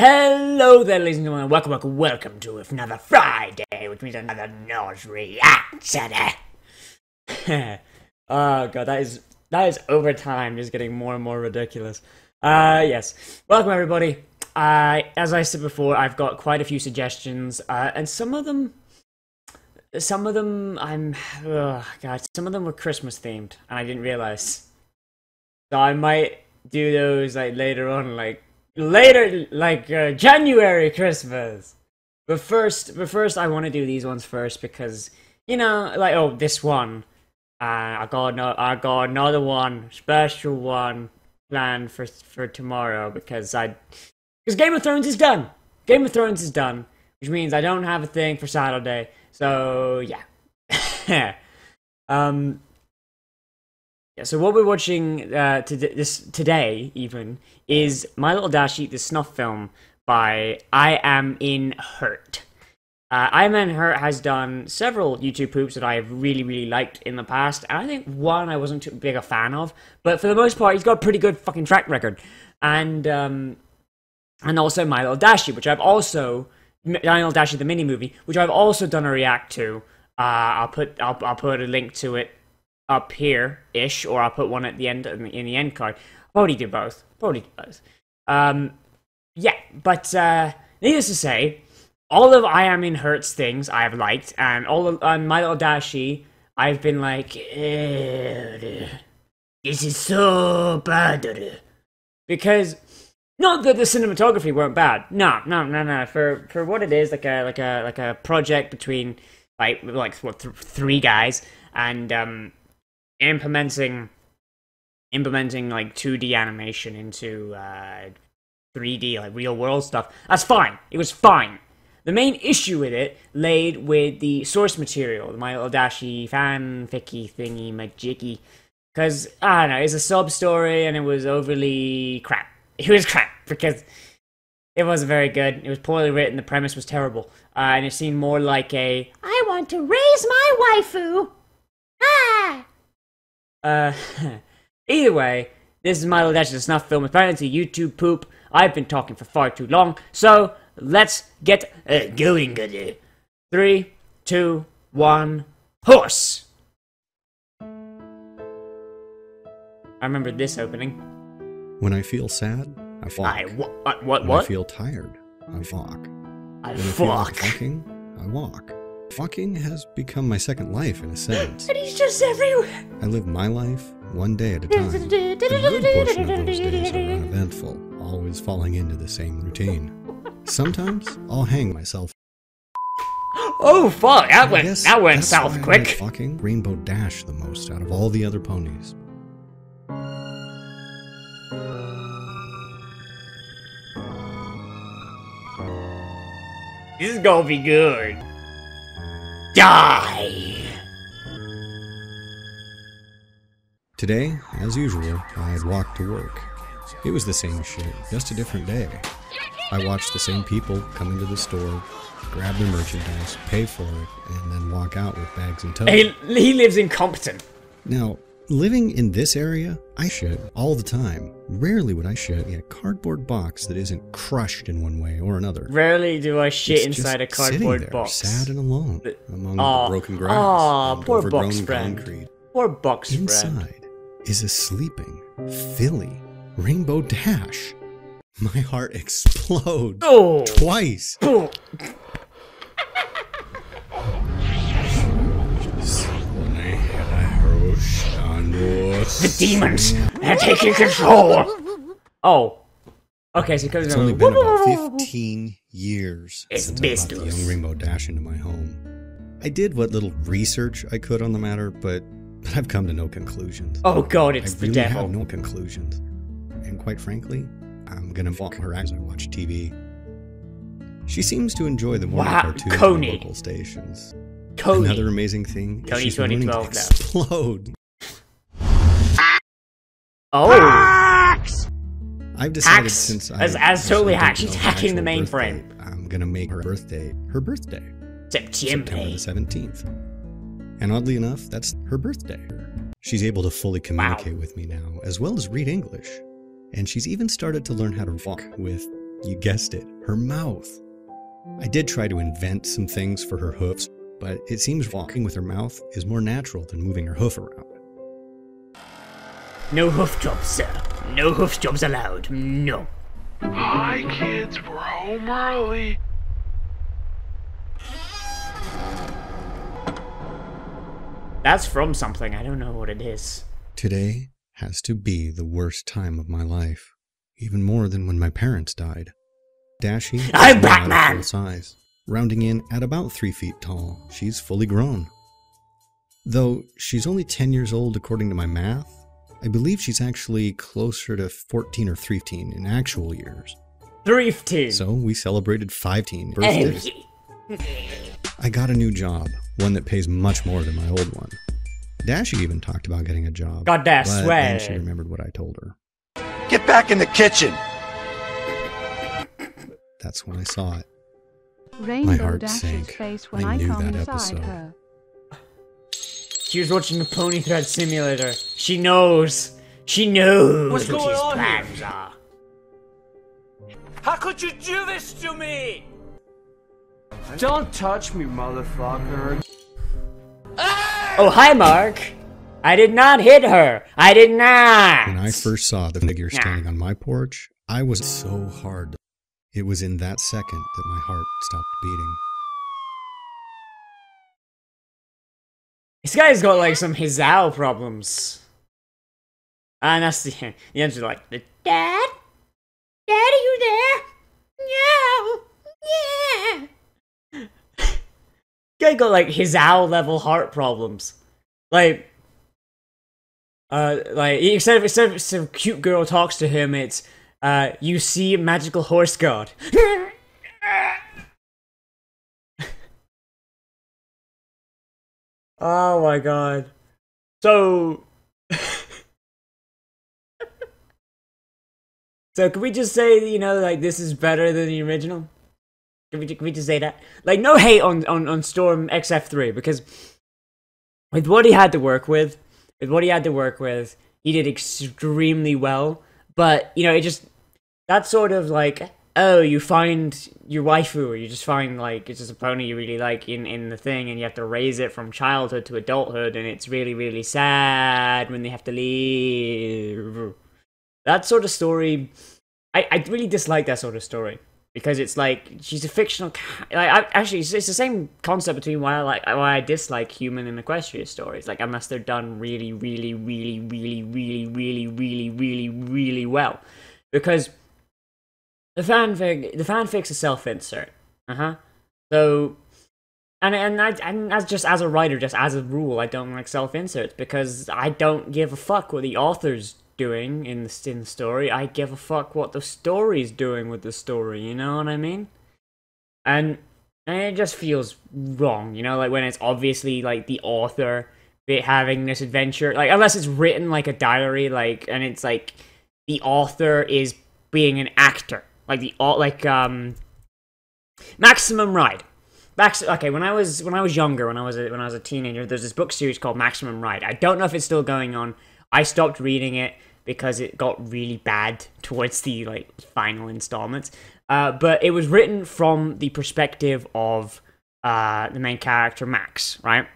Hello there, ladies and gentlemen, welcome to another Friday, which means another Nozz reaction. Oh god, that is over time, just getting more and more ridiculous. Yes, welcome everybody. As I said before, I've got quite a few suggestions, and some of them some of them were Christmas themed, and I didn't realize. So I might do those like later on, January Christmas. But first I want to do these ones first because, you know, this one. I got another one, special one planned for tomorrow because Game of Thrones is done. Game of Thrones is done, which means I don't have a thing for Saturday. So yeah. So what we're watching today even is My Little Dashie, the Snuff film by IAmInHurt. IAmInHurt has done several YouTube poops that I have really liked in the past, and I think one I wasn't too big a fan of, but for the most part he's got a pretty good fucking track record. And also My Little Dashie, which I've also My Little Dashie the mini movie, which I've also done a react to. I'll put a link to it up here-ish, or I'll put one at the end in the end card. Probably do both. Yeah, but needless to say, all of IAmInHurt's things I've liked, and all of My Little Dashie, I've been like, this is so bad. Because not that the cinematography weren't bad. No. For what it is, like a project between three guys, and implementing like 2D animation into 3D, like real world stuff. That's fine. It was fine. The main issue with it laid with the source material, the My Little Dashie fanficky thingy majiggy. Because, I don't know, it's a sub story and it was overly crap. It was crap because it wasn't very good. It was poorly written. The premise was terrible. And it seemed more like a, I want to raise my waifu. Either way, this is My Little Dashie the Snuff film. Apparently it's a YouTube poop. I've been talking for far too long, so let's get going. 3, 2, 1, horse! I remember this opening. When I feel sad, I fuck. What? When I feel tired, I fuck. I when fuck. I feel like fucking, I walk. Fucking has become my second life in a sense. And he's just everywhere. I live my life one day at a time. A good portion of those days are uneventful, always falling into the same routine. Sometimes I'll hang myself. Oh fuck! That went south quick. I fucking Rainbow Dash the most out of all the other ponies. This is gonna be good. Die! Today, as usual, I'd walk to work. It was the same shit, just a different day. I watched the same people come into the store, grab their merchandise, pay for it, and then walk out with bags in tow. He lives incompetent. Now, living in this area, I shit all the time. Rarely would I shit in a cardboard box that isn't crushed in one way or another. Rarely do I shit it's inside a just cardboard there, box. Sad and alone, among the broken grass and poor overgrown box friend. concrete. Poor box friend. Inside is a sleeping, Philly Rainbow Dash. My heart explodes twice. Oh. The demons are taking control. Oh, okay. So it's only been about 15 years since I brought the young Rainbow Dash into my home. I did what little research I could on the matter, but I've come to no conclusions. Oh god, it's the devil. I have no conclusions, and quite frankly, I'm gonna walk her as I watch TV. She seems to enjoy the morning cartoons on local stations. Another amazing thing is she's learning to explode. Oh! I've decided since as totally hacked. She's hacking the mainframe. I'm gonna make her birthday September the 17th. And oddly enough, that's her birthday. She's able to fully communicate with me now, as well as read English. And she's even started to learn how to walk with You guessed it, her mouth. I did try to invent some things for her hoofs, but it seems walking with her mouth is more natural than moving her hoof around. No hoof jobs, sir. No hoof jobs allowed. No. Hi, kids. We're home early. That's from something. I don't know what it is. Today has to be the worst time of my life, even more than when my parents died. Dashie is I'm now Batman! at full size, rounding in at about 3 feet tall. She's fully grown. Though she's only 10 years old according to my math, I believe she's actually closer to 14 or 13 in actual years. 13. So we celebrated 15 birthdays. I got a new job, one that pays much more than my old one. Dashie even talked about getting a job. God, that's but swag. then she remembered what I told her. Get back in the kitchen! That's when I saw it. Rainbow My heart Dashie's sank. face when I I knew come that inside episode. her. She was watching the Pony Thread Simulator. She knows. She knows What's what going his on plans are. How could you do this to me? Don't touch me, motherfucker. Oh, hi, Mark. I did not hit her. I did not. When I first saw the figure standing on my porch, I was so hard. It was in that second that my heart stopped beating. This guy's got like some Hizal problems. And that's the answer, like, Dad? Dad, are you there? No. Yeah. Guy got like Hizal level heart problems. Like instead of some cute girl talks to him, it's you see a magical horse god. Oh my god. So so can we just say, you know, like, this is better than the original? Can we just say that? Like, no hate on Storm XF3, because with what he had to work with, he did extremely well. But, you know, it just, that's sort of like, oh, you find your waifu, or you just find, like, it's just a pony you really like in the thing, and you have to raise it from childhood to adulthood, and it's really, really sad when they have to leave. That sort of story, I really dislike that sort of story. Because it's like, she's a fictional actually, it's the same concept between why I dislike human and equestrian stories. Like, unless they're done really, really, really, really, really, really, really, really, really well. Because the fanfic's a self-insert. So, and as just as a writer, just as a rule, I don't like self-inserts, because I don't give a fuck what the author's doing in the story. I give a fuck what the story's doing with the story, you know what I mean? And it just feels wrong, you know, like when it's obviously like the author having this adventure, like, unless it's written like a diary, like, and it's like the author is being an actor, like Maximum Ride. Okay, when I was younger, when I was a teenager, there's this book series called Maximum Ride. I don't know if it's still going on. I stopped reading it because it got really bad towards the, like, final installments. But it was written from the perspective of the main character, Max, right?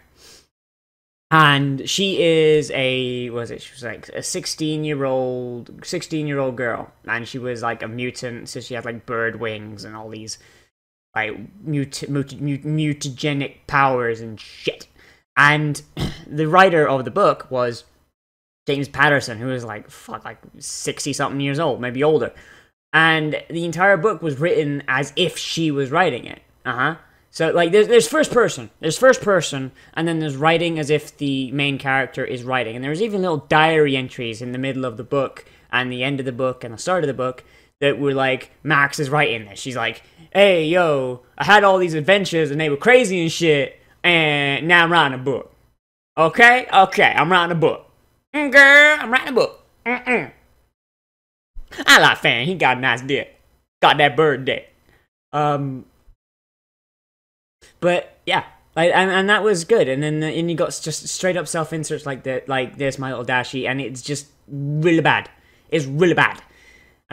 And she is she was like a 16-year-old girl, and she was like a mutant, so she had like bird wings and all these like mutagenic powers and shit. And the writer of the book was James Patterson, who was like 60-something years old, maybe older. And the entire book was written as if she was writing it. So, like, there's first person, and then there's writing as if the main character is writing. And there's even little diary entries in the middle of the book, and the end of the book, and the start of the book, that were like, Max is writing this. She's like, hey, yo, I had all these adventures, and they were crazy and shit, and now I'm writing a book. Okay, I'm writing a book. Girl, I'm writing a book. I like Fan. He got a nice dick. Got that bird dick. But yeah, like, and that was good. And then and you got just straight up self inserts like that, like There's My Little Dashie, and it's just really bad. It's really bad.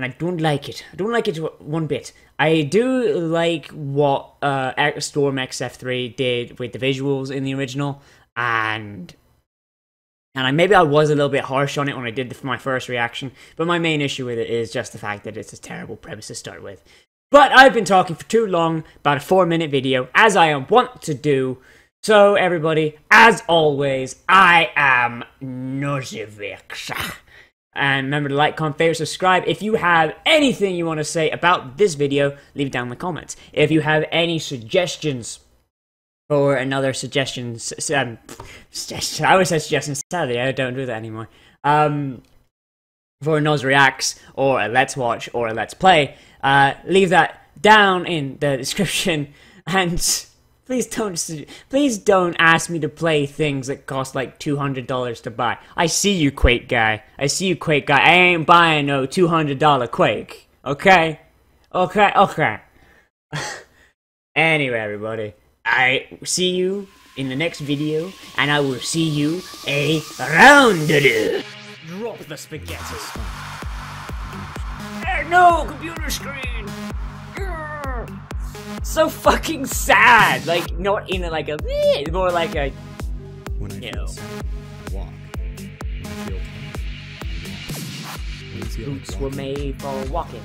and I don't like it. I don't like it one bit. I do like what Storm XF3 did with the visuals in the original, and maybe I was a little bit harsh on it when I did my first reaction, but my main issue with it is just the fact that it's a terrible premise to start with. But I've been talking for too long, about a 4-minute video, as I want to do. So everybody, as always, I am Nozz. And remember to like, comment, favorite, subscribe. If you have anything you want to say about this video, leave it down in the comments. If you have any suggestions for another suggestions, I always say suggestions, sadly I don't do that anymore. For a Nozz Reacts, or a Let's Watch, or a Let's Play, leave that down in the description, and please don't ask me to play things that cost like $200 to buy. I see you, Quake guy. I see you, Quake guy. I ain't buying no $200 Quake. Okay? Okay. Anyway, everybody, I see you in the next video, and I will see you around. Drop the spaghetti. No, computer screen. So fucking sad. Like, not in like a, more like a, When I feel sad, I walk. When I feel tired, I walk. When I feel boots were made for walking.